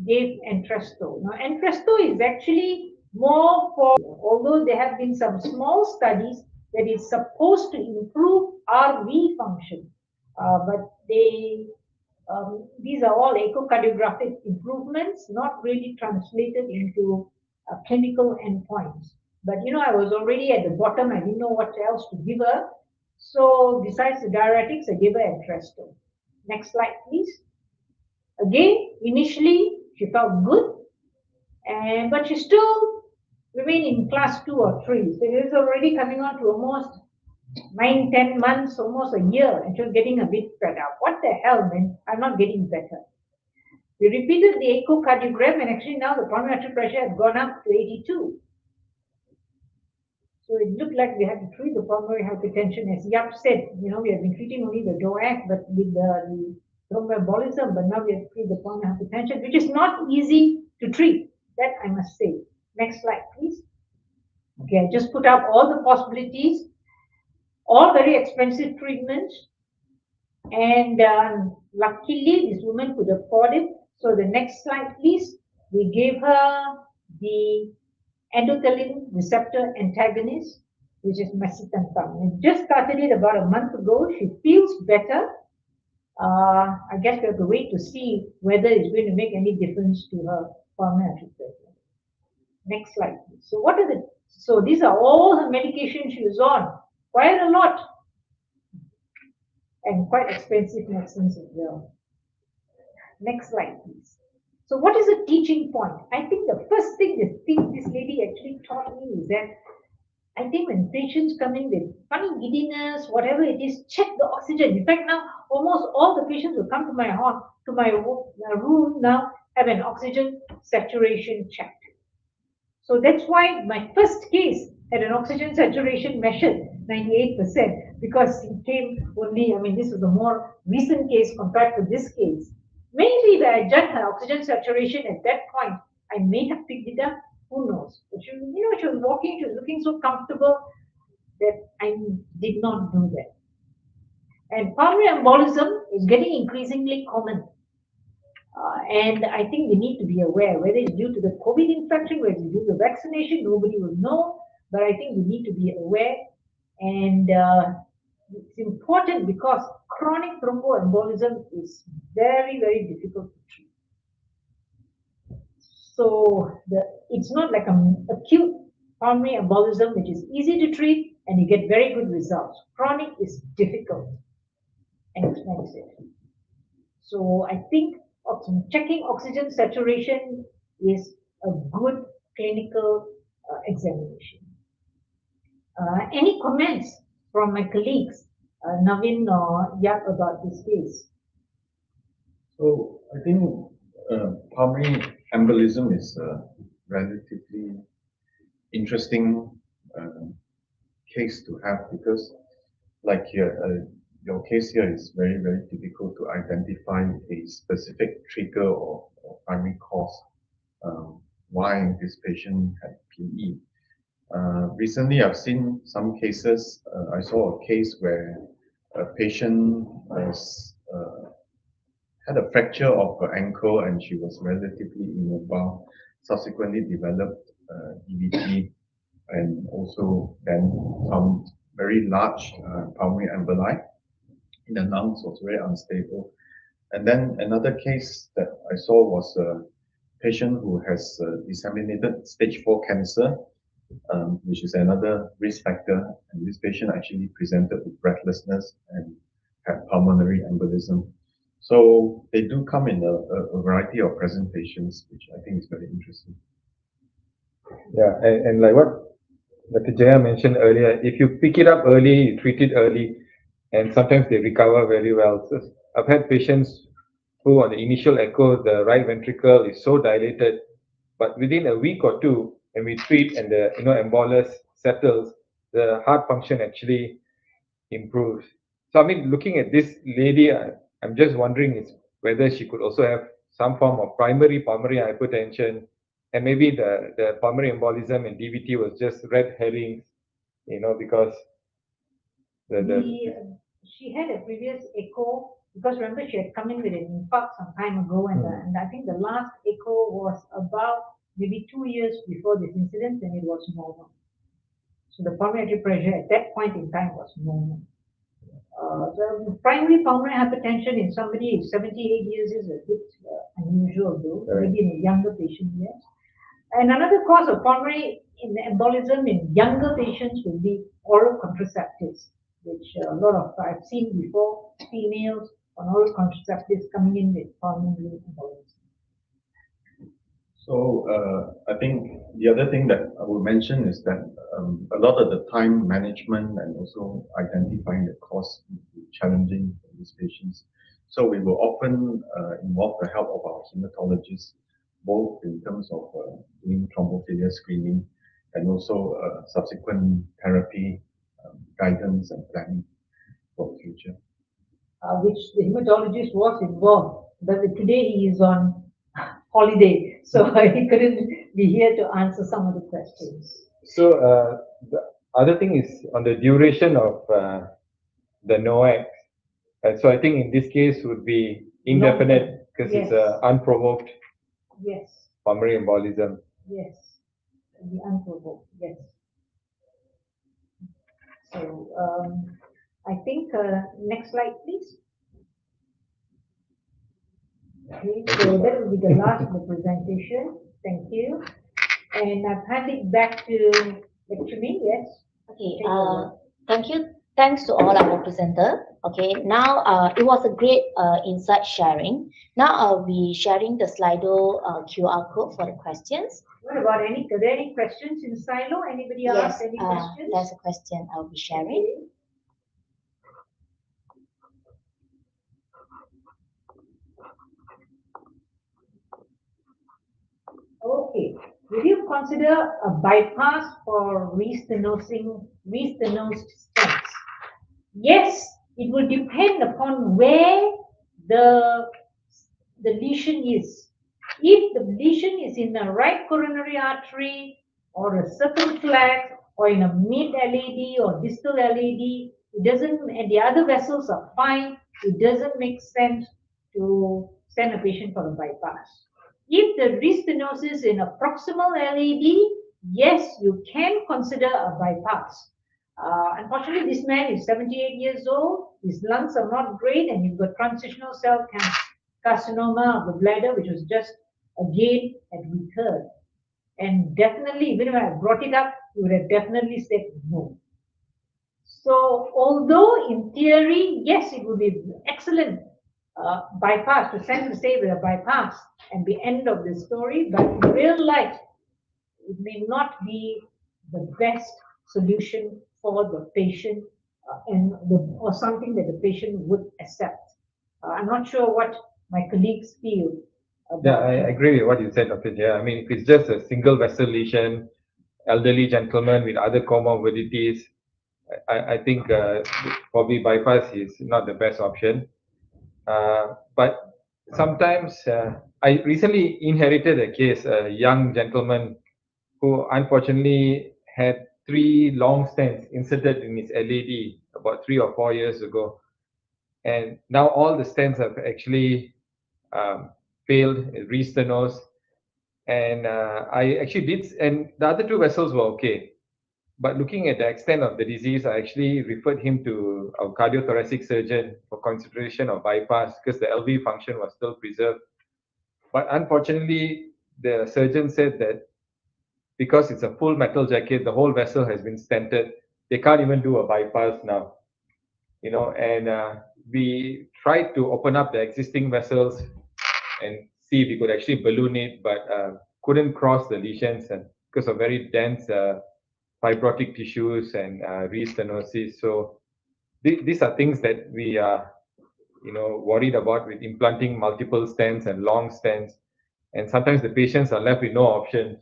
gave Entresto. Now, Entresto is actually more for, although there have been some small studies that it's supposed to improve RV function, but these are all echocardiographic improvements, not really translated into clinical endpoints. But I was already at the bottom. I didn't know what else to give her. So besides the diuretics, I gave her Entresto. Next slide, please. Again, initially she felt good, but she still remained in class 2 or 3. So it is already coming on to almost 9-10 months, almost a year, and she was getting a bit fed up. What the hell, man? I'm not getting better. We repeated the echocardiogram, and actually now the pulmonary artery pressure has gone up to 82. So it looked like we had to treat the pulmonary hypertension, as Yap said. We have been treating only the DOAC, but with the embolism, but now we have to treat the pulmonary hypertension, which is not easy to treat. That I must say. Next slide, please. Okay, I just put up all the possibilities, all very expensive treatments, and luckily this woman could afford it. So the next slide, please. We gave her the endothelin receptor antagonist, which is macitentan. We just started it about a month ago. She feels better. I guess we have to wait to see whether it's going to make any difference to her pulmonary pressure. Next slide, please. So these are all her medications she was on. Quite a lot. And quite expensive medicines as well. Next slide, please. So what is the teaching point? I think the first thing this lady actually taught me is that I think when patients come in with funny giddiness, whatever it is, check the oxygen. In fact, now almost all the patients who come to my room now have an oxygen saturation checked. So that's why my first case had an oxygen saturation measured 98%, because it came only, this was a more recent case compared to this case. Maybe if I judged her oxygen saturation at that point, I may have picked it up. Who knows? But she was walking, she was looking so comfortable that I did not do that. And pulmonary embolism is getting increasingly common. And I think we need to be aware, whether it's due to the COVID infection, whether it's due to vaccination, nobody will know. But I think we need to be aware. And it's important because chronic thromboembolism is very, very difficult to treat. So it's not like an acute pulmonary embolism, which is easy to treat and you get very good results. Chronic is difficult and expensive. So I think checking oxygen saturation is a good clinical examination. Any comments from my colleagues, Navin or Yap, about this case? So I think pulmonary embolism is a relatively interesting case to have, because like your case here is very, very difficult to identify a specific trigger or primary cause why this patient had PE. Recently, I've seen some cases. I saw a case where a patient had a fracture of her ankle and she was relatively immobile, subsequently developed DVT, and also then some very large pulmonary emboli in the lungs, was very unstable. And then another case that I saw was a patient who has disseminated stage 4 cancer, which is another risk factor. And this patient actually presented with breathlessness and had pulmonary embolism. So they do come in a variety of presentations, which I think is very interesting. Yeah, and like what Dr. Jaya mentioned earlier, if you pick it up early, you treat it early, and sometimes they recover very well. So I've had patients who on the initial echo, the right ventricle is so dilated, but within a week or two, when we treat and the embolus settles, the heart function actually improves. So I mean, looking at this lady, I'm just wondering is whether she could also have some form of primary pulmonary hypertension, and maybe the pulmonary embolism and DVT was just red herrings, because she had a previous echo because remember she had come in with an infarct some time ago, and I think the last echo was about maybe 2 years before this incident, and it was normal. So the pulmonary pressure at that point in time was normal. The primary pulmonary hypertension in somebody who's 78 years is a bit unusual, though, maybe in a younger patient, yes. And another cause of pulmonary embolism in younger patients will be oral contraceptives, which a lot of I've seen before females on oral contraceptives coming in with pulmonary embolism. So I think the other thing that I will mention is that a lot of the time management and also identifying the cause is challenging for these patients. So we will often involve the help of our hematologists, both in terms of doing thrombophilia screening and also subsequent therapy guidance and planning for the future. Which the hematologist was involved, but today he is on holiday, so he couldn't be here to answer some of the questions. So the other thing is on the duration of the NOAC. So I think in this case would be indefinite because yes. It's unprovoked yes. pulmonary embolism. Yes, the unprovoked, yes. So I think next slide, please. Okay, so that will be the last of the presentation. Thank you. And I've handed it back to Lakshmi, yes? Okay, thank you. Thanks to all our presenters. Okay, now it was a great insight sharing. Now I'll be sharing the Slido QR code for the questions. What about are there any questions in Silo? Anybody ask any questions? There's a question I'll be sharing. Okay. Okay. Would you consider a bypass for restenosed stents? Yes, it will depend upon where the lesion is. If the lesion is in the right coronary artery or a circumflex or in a mid LAD or distal LAD, it doesn't, and the other vessels are fine, it doesn't make sense to send a patient for a bypass. If the restenosis in a proximal LAD, yes, you can consider a bypass. Unfortunately, this man is 78 years old, his lungs are not great, and you've got transitional cell carcinoma of the bladder, which was just again had recurred. And definitely, even if I brought it up, you would have definitely said no. So, although in theory, yes, it would be excellent bypass to send the stay with a bypass and be end of the story, but in real life, it may not be the best solution for the patient or something that the patient would accept. I'm not sure what my colleagues feel. Yeah, I agree with what you said, Dr. Jia. I mean, if it's just a single vessel lesion, elderly gentleman with other comorbidities, I think probably bypass is not the best option. But sometimes I recently inherited a case, a young gentleman who unfortunately had 3 long stents inserted in his LAD about 3 or 4 years ago. And now all the stents have actually failed, restenosed. And I actually did, and the other 2 vessels were okay. But looking at the extent of the disease, I actually referred him to our cardiothoracic surgeon for consideration of bypass because the LV function was still preserved. But unfortunately, the surgeon said that because it's a full metal jacket, the whole vessel has been stented. They can't even do a bypass now. And we tried to open up the existing vessels and see if we could actually balloon it, but couldn't cross the lesions and because of very dense fibrotic tissues and restenosis. So these are things that we are worried about with implanting multiple stents and long stents, and sometimes the patients are left with no options.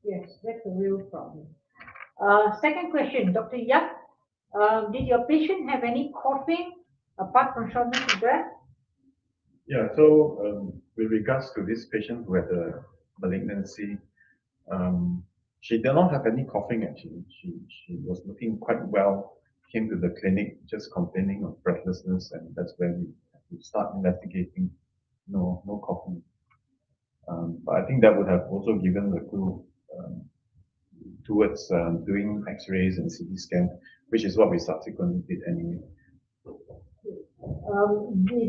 Yes, that's a real problem. Second question, Dr. Yap, did your patient have any coughing apart from shortness of breath? Yeah, so with regards to this patient who had a malignancy, she did not have any coughing actually. She was looking quite well, came to the clinic just complaining of breathlessness, and that's when we start investigating. No coughing. But I think that would have also given the clue towards doing X-rays and CT scan, which is what we subsequently did anyway.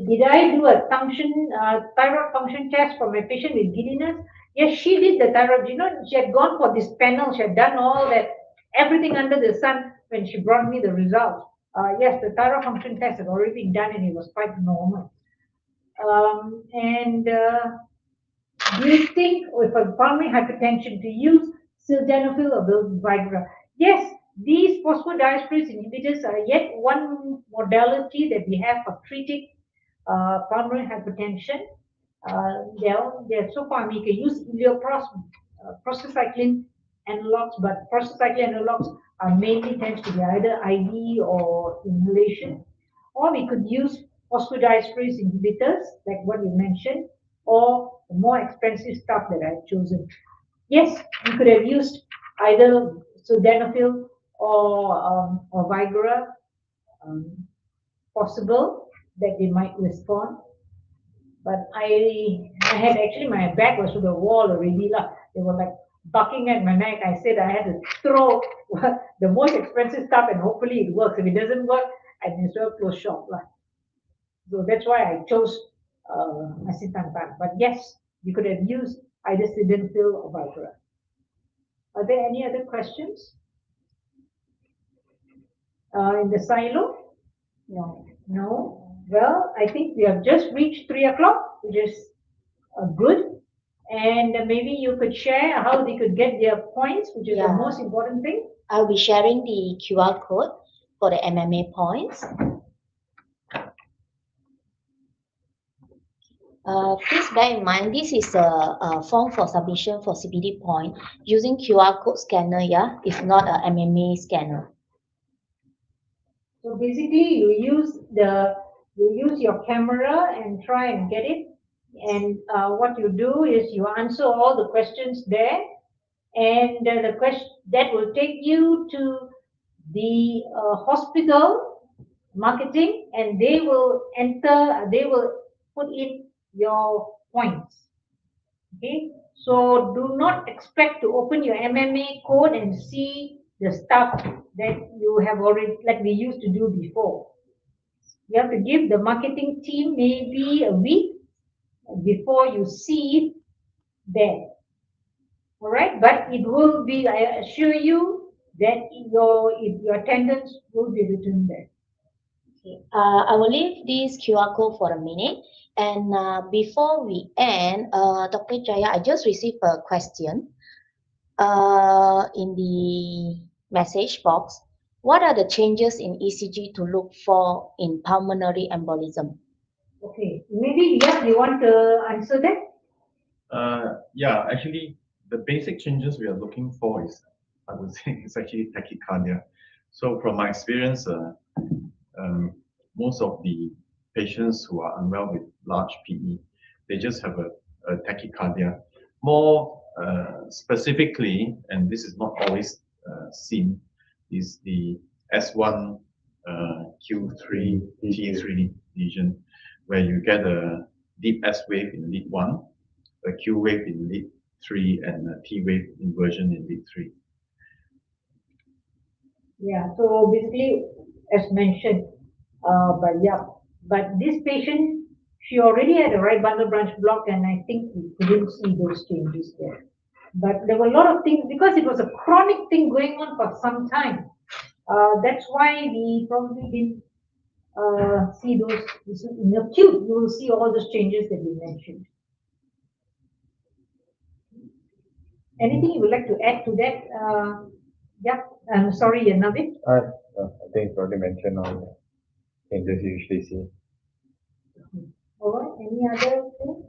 Did I do a thyroid function test for my patient with giddiness? Yes, she did the thyroid. She had gone for this panel. She had done all that, everything under the sun when she brought me the results. Yes, the thyroid function test had already been done and it was quite normal. Do you think with a pulmonary hypertension to use sildenafil or Viagra? Yes, these phosphodiesterase inhibitors are yet one modality that we have for treating pulmonary hypertension. They're so far, you can use prostacyclin analogs, but prostacyclin analogs are mainly tends to be either IV or inhalation, or we could use phosphodiesterase inhibitors, like what you mentioned, or the more expensive stuff that I've chosen. Yes, you could have used either sildenafil or Viagra, possible that they might respond. But I had actually, my back was to the wall already. They were like bucking at my neck. I said I had to throw the most expensive stuff and hopefully it works. If it doesn't work, I may as well close shop. So that's why I chose Asitantan. But yes, you could have used either sildenafil or Viagra. Are there any other questions? In the silo? No. No? Well, I think we have just reached 3 o'clock, which is good. And maybe you could share how they could get their points, which is the most important thing. I'll be sharing the QR code for the MMA points. Please bear in mind, this is a form for submission for CPD point using QR code scanner, it's not a MMA scanner. So basically, you use your camera and try and get it. And what you do is you answer all the questions there, and the question that will take you to the hospital marketing, and they will put in your points. Okay, so do not expect to open your MMA code and see the stuff that you have already, like we used to do before. You have to give the marketing team maybe a week before you see it there. All right, but it will be, I assure you that your attendance will be written there. Okay. I will leave this QR code for a minute. And before we end, Dr. Jaya, I just received a question in the message box. What are the changes in ECG to look for in pulmonary embolism? Okay, maybe you want to answer that? Yeah, actually, the basic changes we are looking for is, I would say, it's actually tachycardia. So from my experience, most of the patients who are unwell with large PE, they just have a tachycardia. More specifically, and this is not always seen, is the S1 Q3 T3 lesion, where you get a deep S wave in lead 1, a Q wave in lead 3, and a T wave inversion in lead 3. Yeah, so basically, as mentioned, but this patient, she already had a right bundle branch block, and I think we couldn't see those changes there. But there were a lot of things, because it was a chronic thing going on for some time. That's why we probably didn't see those. In acute, you will see all those changes that we mentioned. Anything you would like to add to that? Yeah, I'm sorry, Navin. I think it's already mentioned all that. changes you usually see. All right, any other thing?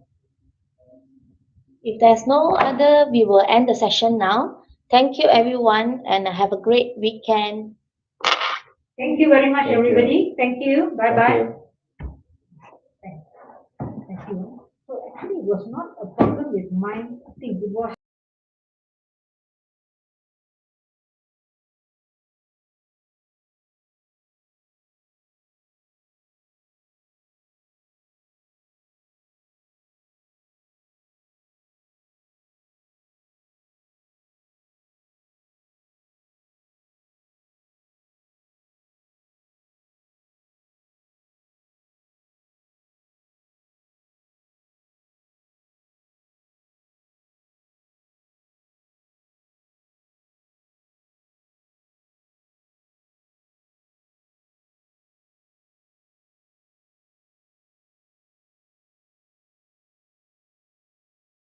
If there's no other, we will end the session now. Thank you, everyone, and have a great weekend. Thank you very much, Thank you. everybody. Thank you. Bye Thank bye. you. Thank you. So actually, it was not a problem with mine. See, it was